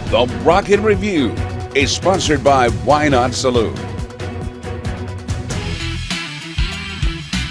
The Rocket Review is sponsored by Why Not Saloon.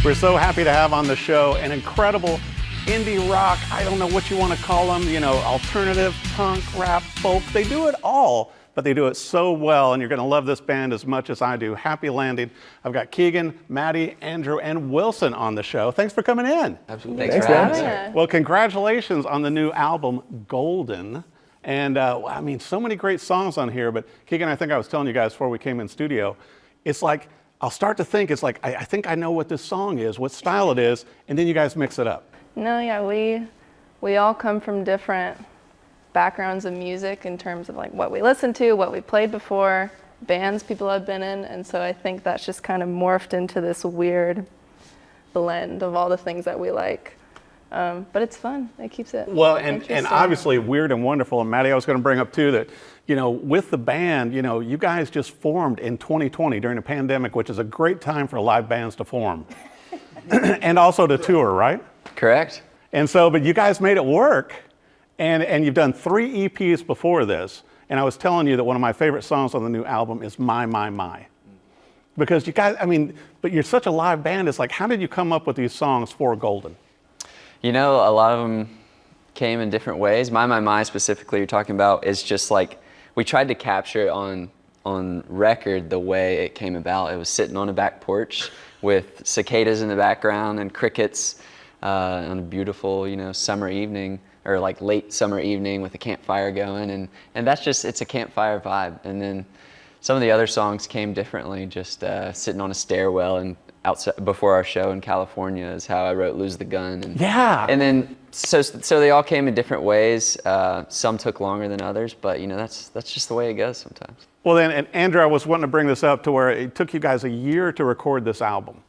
We're so happy to have on the show an incredible indie rock, I don't know what you want to call them, alternative, punk, rap, folk. They do it all, but they do it so well, and you're going to love this band as much as I do. Happy landing. I've got Keegan, Matty, Andrew, and Wilson on the show. Thanks for coming in. Absolutely. Thanks for having us. Well, congratulations on the new album, Golden. And so many great songs on here, but Keegan, I think I was telling you guys before we came in studio, it's like, I'll start to think, it's like, I think I know what this song is, what style it is, and then you guys mix it up. No, yeah, we all come from different backgrounds of music in terms of like what we listen to, what we played before, bands people have been in, and so I think that's just kind of morphed into this weird blend of all the things that we like. But it's fun. It keeps it interesting. And obviously weird and wonderful. And Matty, I was going to bring up too that, with the band, you guys just formed in 2020 during the pandemic, which is a great time for live bands to form. And also to tour, right? Correct. And so, but you guys made it work. And you've done 3 EPs before this. And I was telling you that one of my favorite songs on the new album is My, My, My. Because you guys, but you're such a live band. It's like, how did you come up with these songs for Golden? A lot of them came in different ways. My, My, My specifically you're talking about is just like, we tried to capture it on record the way it came about. It was sitting on a back porch with cicadas in the background and crickets on a beautiful, summer evening or like late summer evening with a campfire going. And that's just, it's a campfire vibe. And then some of the other songs came differently, just sitting on a stairwell and outside before our show in California is how I wrote Lose the Gun. And then so they all came in different ways. Some took longer than others, but that's just the way it goes sometimes. Well then, and Andrew, I was wanting to bring this up to where it took you guys a year to record this album.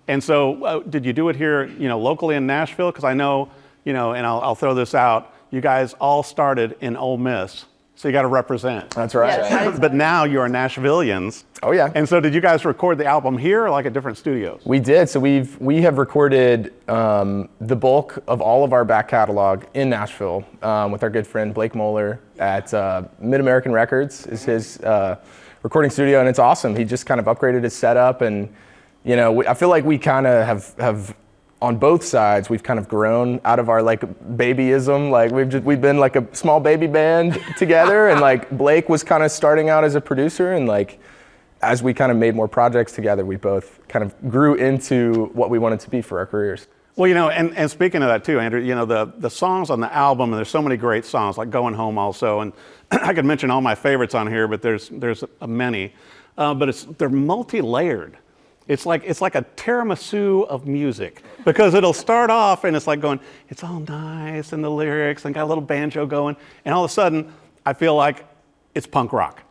And so did you do it here, locally in Nashville? Because I know, and I'll throw this out, you guys all started in Ole Miss. So you got to represent. That's right. Yes. But now you are Nashvillians. Oh yeah. And so did you guys record the album here or like at different studios? We did. So we have recorded the bulk of all of our back catalog in Nashville with our good friend Blake Mohler at Mid-American Records is his recording studio, and it's awesome. He just kind of upgraded his setup, and I feel like we kind of have on both sides, we've kind of grown out of our like babyism. Like we've been like a small baby band together, and like Blake was kind of starting out as a producer, and like as we kind of made more projects together, we both kind of grew into what we wanted to be for our careers. Well, and speaking of that too, Andrew, the songs on the album, and there's so many great songs like Going Home also, and I could mention all my favorites on here, but there's many, but they're multi-layered. It's like a tiramisu of music, because it'll start off and it's like going, it's all nice and the lyrics and got a little banjo going, and all of a sudden I feel like it's punk rock.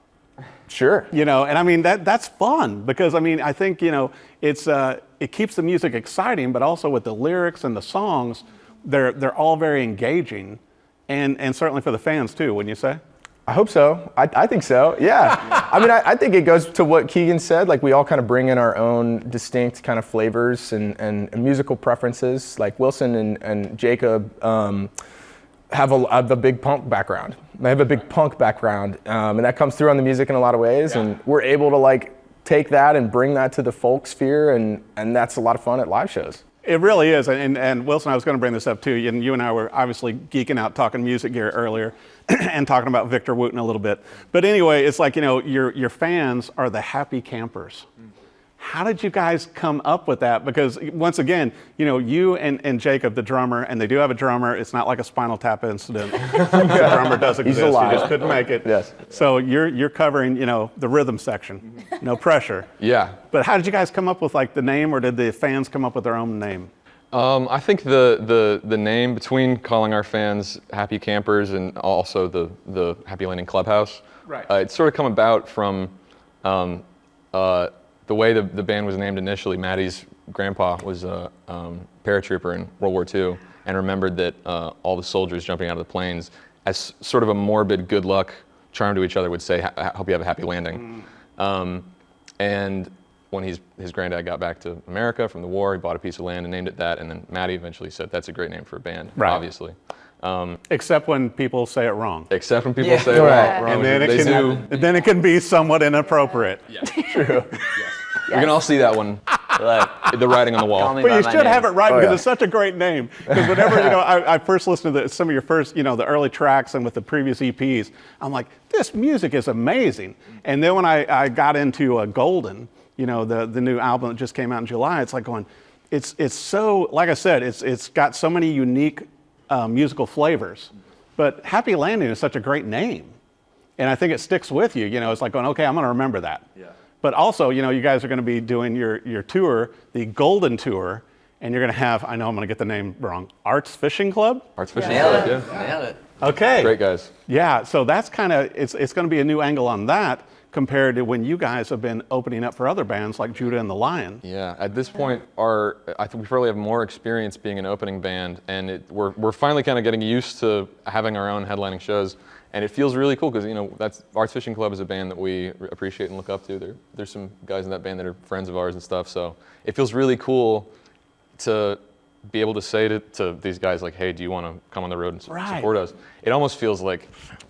Sure. And that's fun because I think it keeps the music exciting, but also with the lyrics and the songs, they're all very engaging, and certainly for the fans too, wouldn't you say? I hope so. I think so. Yeah. I think it goes to what Keegan said. Like we all kind of bring in our own distinct kind of flavors and musical preferences. Like Wilson and Jacob have a big punk background. They have a big punk background, and that comes through on the music in a lot of ways. Yeah. And we're able to like take that and bring that to the folk sphere, and that's a lot of fun at live shows. It really is, and Wilson, I was going to bring this up too. You and I were obviously geeking out talking music gear earlier, and talking about Victor Wooten a little bit. But anyway, it's like your fans are the happy campers. How did you guys come up with that? Because once again, you and Jacob, the drummer, and they do have a drummer. It's not like a Spinal Tap incident. The drummer does exist. He's alive. You just couldn't make it. Yes. So you're covering the rhythm section. No pressure. Yeah. But how did you guys come up with like the name, or did the fans come up with their own name? I think the name, between calling our fans Happy Campers and also the Happy Landing Clubhouse, right. It's sort of come about from the way the band was named initially. Matty's grandpa was a paratrooper in World War II and remembered that all the soldiers jumping out of the planes, as sort of a morbid good luck charm to each other, would say, hope you have a happy landing. And when his granddad got back to America from the war, he bought a piece of land and named it that, and then Matty eventually said, that's a great name for a band, right. Obviously. Except when people say it wrong. Except when people Yeah. say Right. wrong, And then they do. then it can be somewhat inappropriate. We can all see that one, the writing on the Call wall. me But by you my should name. have it right Oh, because yeah. it's such a great name. Because whenever I first listened to some of your first, the early tracks and with the previous EPs, I'm like, this music is amazing. And then when I got into Golden, the new album that just came out in July, it's like going, it's so, like I said, it's got so many unique musical flavors. But Happy Landing is such a great name. And I think it sticks with you. It's like going, okay, I'm going to remember that. Yeah. But also, you guys are going to be doing your tour, the Golden Tour, and you're going to have, I know I'm going to get the name wrong, Arts Fishing Club? Arts Fishing Nailed Club, it. yeah. Nailed it. Okay. Great guys. Yeah, so that's kind of, it's going to be a new angle on that compared to when you guys have been opening up for other bands like Judah and the Lion. Yeah, at this point, I think we probably have more experience being an opening band, and we're finally kind of getting used to having our own headlining shows, and it feels really cool because that's Arts Fishing Club is a band that we appreciate and look up to. There's some guys in that band that are friends of ours and stuff, so it feels really cool to be able to say to these guys like, hey, do you want to come on the road and support us? It almost feels like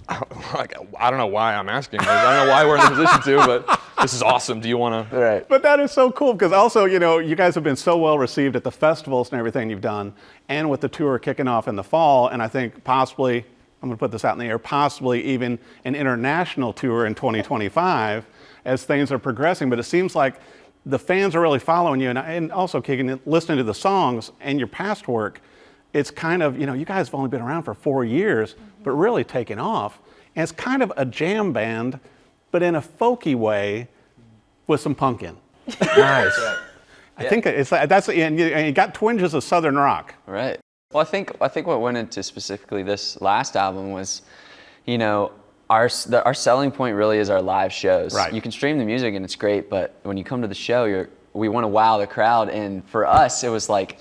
I don't know why I'm asking. I don't know why we're in the position to, but this is awesome. Do you want to? Right. But that is so cool because also, you guys have been so well received at the festivals and everything you've done, and with the tour kicking off in the fall, and I think possibly, I'm going to put this out in the air, possibly even an international tour in 2025 as things are progressing. But it seems like the fans are really following you, and also listening to the songs and your past work. It's kind of, you guys have only been around for 4 years, but really taken off. And it's kind of a jam band, but in a folky way with some punk in. Nice. I think and you got twinges of Southern rock. Right. Well, I think what went into specifically this last album was, our selling point really is our live shows. Right. You can stream the music and it's great, but when you come to the show, we want to wow the crowd. And for us, it was like,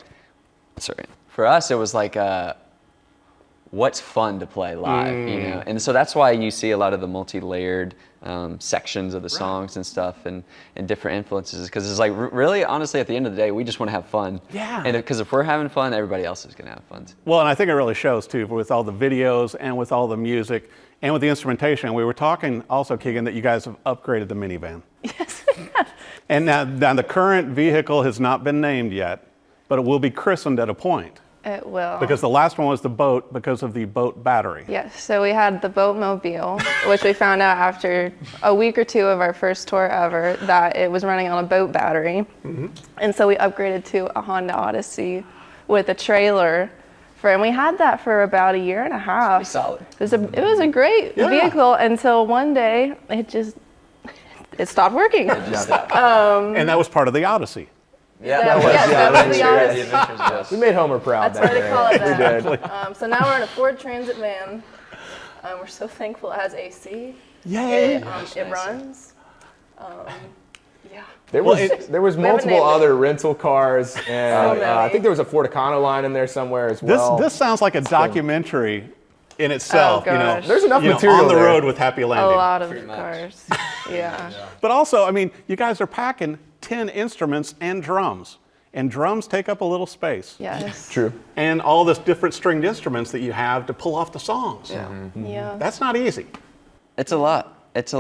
what's fun to play live, And so that's why you see a lot of the multi-layered sections of the songs and stuff and different influences. Because it's like, really, honestly, at the end of the day, we just want to have fun. Yeah. And because if we're having fun, everybody else is going to have fun. Well, and I think it really shows too with all the videos and with all the music and with the instrumentation. We were talking also, Keegan, that you guys have upgraded the minivan. Yes. And now the current vehicle has not been named yet, but it will be christened at a point. It will. Because the last one was the boat because of the boat battery. Yes, so we had the boat mobile, which we found out after a week or two of our first tour ever that it was running on a boat battery. Mm-hmm. And so we upgraded to a Honda Odyssey with a trailer. And we had that for about a year and a half. Pretty solid. It was a great vehicle until one day it stopped working. And that was part of the Odyssey. That was the Odyssey. We made Homer proud. That's why they call it that. We did. So now we're in a Ford Transit van. We're so thankful it has AC. Yay! It runs. There was multiple named it. other rental cars, and many. I think there was a Ford Econo line in there somewhere as well. This sounds like a documentary in itself. Oh, gosh. There's enough material on the there. road with Happy A Landing. lot of cars. Yeah. But also, you guys are packing 10 instruments and drums. And drums take up a little space. Yes. True. And all this different stringed instruments that you have to pull off the songs. Yeah. That's not easy. It's a lot. It's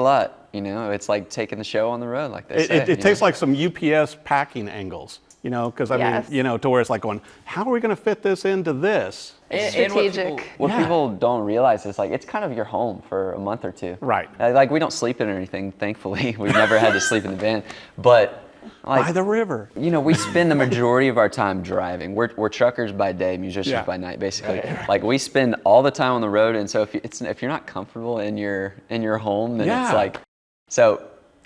like taking the show on the road, like they say. It takes like some UPS packing angles, because Yes. to where it's like going, how are we going to fit this into this? And Strategic. what people don't realize is like it's kind of your home for a month or two. Right. Like we don't sleep in or anything, thankfully. We've never had to sleep in the van. But By the river. we spend the majority of our time driving. We're truckers by day, musicians by night, basically. Like we spend all the time on the road, and so if you're not comfortable in your home, then it's like, so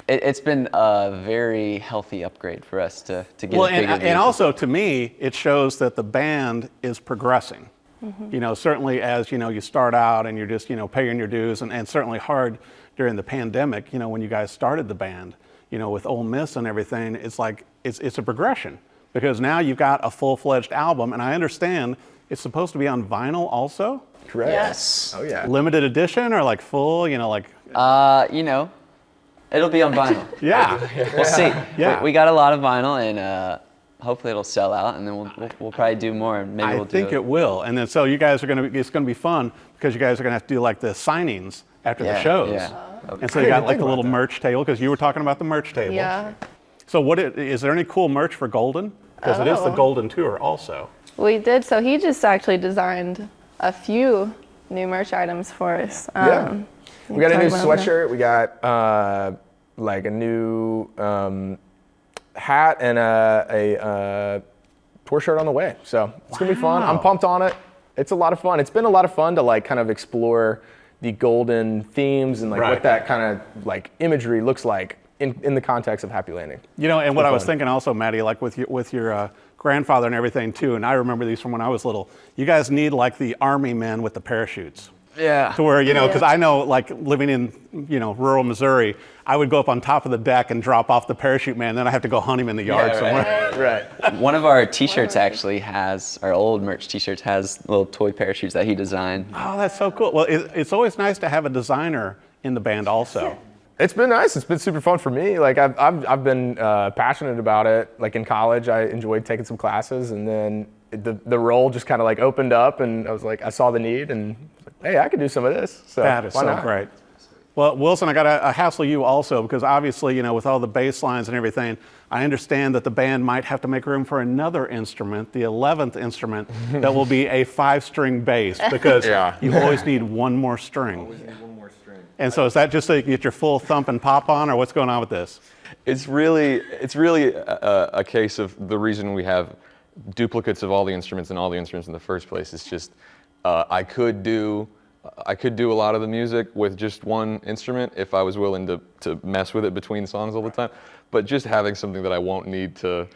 it's been a very healthy upgrade for us to get a bigger vehicle. And also to me, it shows that the band is progressing. Mm-hmm. Certainly as you start out and you're just paying your dues, and certainly hard during the pandemic. When you guys started the band. With Ole Miss and everything, it's like it's a progression because now you've got a full-fledged album, and I understand it's supposed to be on vinyl also. Correct. Yes. Oh yeah. Limited edition or like full, It'll be on vinyl. Yeah. We'll see. Yeah. We got a lot of vinyl, and hopefully it'll sell out, and then we'll probably do more. And maybe I we'll do think it will. And then so you guys are going to, it's going to be fun because you guys are going to have to do like the signings after the shows. Yeah. And so you got like a little merch table because you were talking about the merch table. Yeah. So is there any cool merch for Golden? Because it is the Golden Tour also. We did. So he just actually designed a few new merch items for us. Yeah. We got a new talk about sweatshirt. We got like a new hat and a tour shirt on the way. So it's gonna be fun. I'm pumped on it. It's a lot of fun. It's been a lot of fun to like kind of explore the Golden themes and like what that kind of like imagery looks like in the context of Happy Landing. You know, and what I was thinking also, Matty, like with your grandfather and everything too, and I remember these from when I was little. You guys need like the army men with the parachutes. Yeah. To where, you know, because I know, like, living in, you know, rural Missouri, I would go up on top of the deck and drop off the parachute man, then I have to go hunt him in the yard somewhere. Right. One of our T-shirts actually has, our old merch T-shirts has little toy parachutes that he designed. Oh, that's so cool. Well, it's always nice to have a designer in the band also. It's been nice. It's been super fun for me. Like I've been passionate about it. Like in college, I enjoyed taking some classes, and then the role just kind of like opened up, and I was like, I saw the need, and hey, I could do some of this. So That is why so not? great. Well, Wilson, I got to hassle you also because obviously, you know, with all the bass lines and everything, I understand that the band might have to make room for another instrument, the 11th instrument, that will be a 5-string bass because you always need one more string. And so is that just so you can get your full thump and pop on, or what's going on with this? It's really a case of the reason we have duplicates of all the instruments and all the instruments in the first place. It's just I could do a lot of the music with just one instrument if I was willing to mess with it between songs all the time. But just having something that I won't need to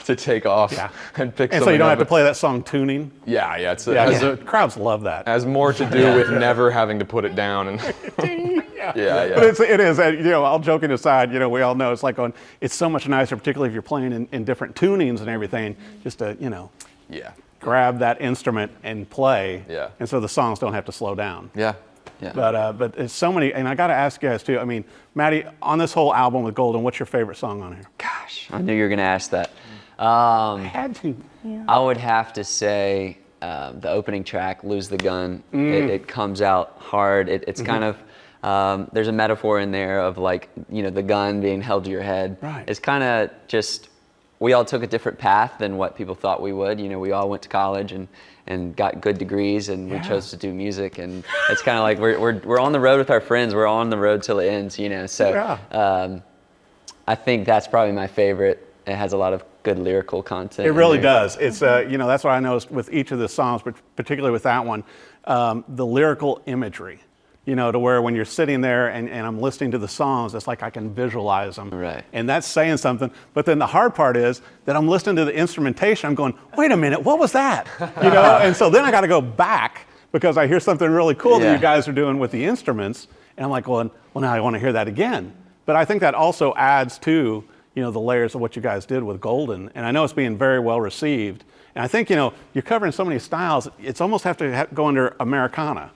take off and pick. And so you don't have to play that song tuning. Yeah. It's The crowds love that. has more to do with never having to put it down and. Yeah. But it is, you know, all joking aside, you know, we all know it's like it's so much nicer, particularly if you're playing in different tunings and everything, just to, you know, grab that instrument and play. Yeah. And so the songs don't have to slow down. Yeah. But it's so many, and I got to ask you guys too. I mean, Matty, on this whole album with Golden, what's your favorite song on here? Gosh, I knew you were gonna ask that. I had to. I would have to say the opening track, "Lose the Gun." It comes out hard. It's kind of there's a metaphor in there of like, you know, the gun being held to your head. Right. It's kind of just, we all took a different path than what people thought we would. You know, we all went to college and got good degrees, and we chose to do music. And it's kind of like we're on the road with our friends. We're on the road till it ends. You know, so I think that's probably my favorite. It has a lot of good lyrical content. It really does. It's you know, that's what I noticed with each of the songs, but particularly with that one, the lyrical imagery. You know, to where when you're sitting there and I'm listening to the songs, it's like I can visualize them. Right. And that's saying something. But then the hard part is that I'm listening to the instrumentation. I'm going, wait a minute, what was that? You know, and so then I got to go back because I hear something really cool that you guys are doing with the instruments. And I'm like, well, now I want to hear that again. But I think that also adds to, you know, the layers of what you guys did with Golden. And I know it's being very well received. And I think, you know, you're covering so many styles, it's almost have to go under Americana.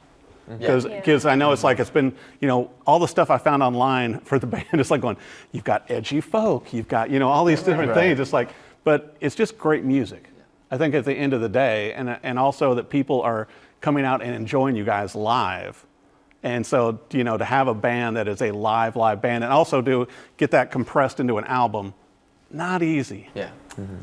Because I know it's like, it's been, you know, all the stuff I found online for the band, it's like going, you've got edgy folk, you've got, you know, all these different things. It's like, but it's just great music. I think at the end of the day, and also that people are coming out and enjoying you guys live. And so, you know, to have a band that is a live band, and also get that compressed into an album, not easy. Yeah.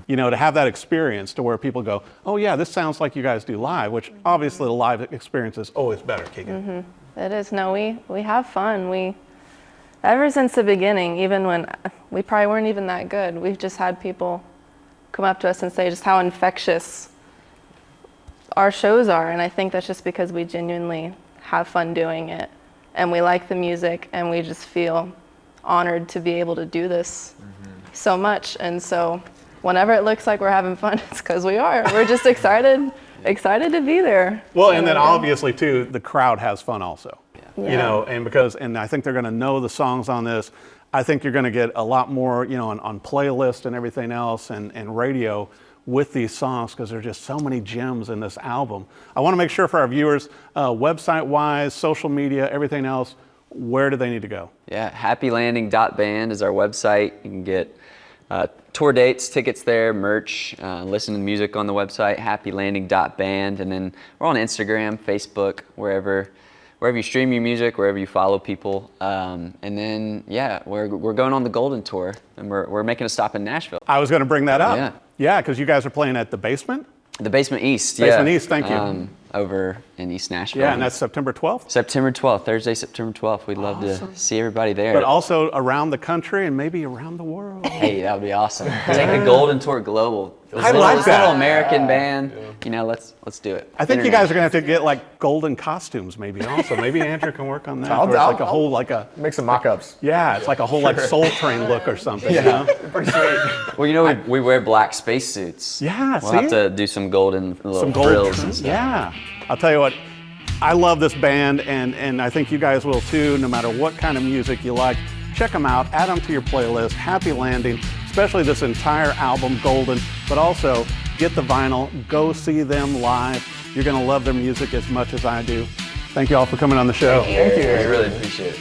You know, to have that experience to where people go, oh yeah, this sounds like you guys do live, which obviously the live experience is always better, Keegan. It is. No, we have fun. Ever since the beginning, even when we probably weren't even that good, we've just had people come up to us and say just how infectious our shows are. And I think that's just because we genuinely have fun doing it, and we like the music, and we just feel honored to be able to do this so much. And so whenever it looks like we're having fun, it's because we are. We're just excited to be there. Well, and then obviously too, the crowd has fun also. You know, and I think they're going to know the songs on this. I think you're going to get a lot more, you know, on playlist and everything else and radio with these songs, because there's just so many gems in this album. I want to make sure for our viewers, website-wise, social media, everything else, where do they need to go? Yeah, happylanding.band is our website. You can get Tour dates, tickets there, merch, listen to music on the website, happylanding.band, and then we're on Instagram, Facebook, wherever you stream your music, wherever you follow people. And then, yeah, we're going on the Golden Tour, and we're making a stop in Nashville. I was going to bring that up. Yeah. Yeah, because you guys are playing at the Basement? The Basement East, Basement East, thank you. Over in East Nashville. Yeah, and that's September 12th? September 12th, Thursday, September 12th. We'd love to see everybody there. But also around the country and maybe around the world. Hey, that would be awesome. Take the Golden Tour global. I like that. Little American band. You know, let's do it. I think you guys are going to have to get like golden costumes maybe also. Maybe Andrew can work on that. Or it's like a whole like a... Make some mock-ups. Yeah, it's like a whole like Soul Train look or something, you know? Pretty sweet. Well, you know, we wear black spacesuits. Yeah, We'll have to do some golden little frills and stuff. Yeah. I'll tell you what, I love this band, and I think you guys will too, no matter what kind of music you like. Check them out, add them to your playlist, Happy Landing, especially this entire album, Golden, but also get the vinyl, go see them live. You're gonna love their music as much as I do. Thank you all for coming on the show. Thank you. I really appreciate it.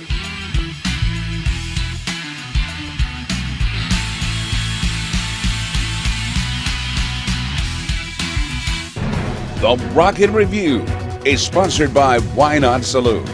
The Rocket Review is sponsored by Why Not Saloon.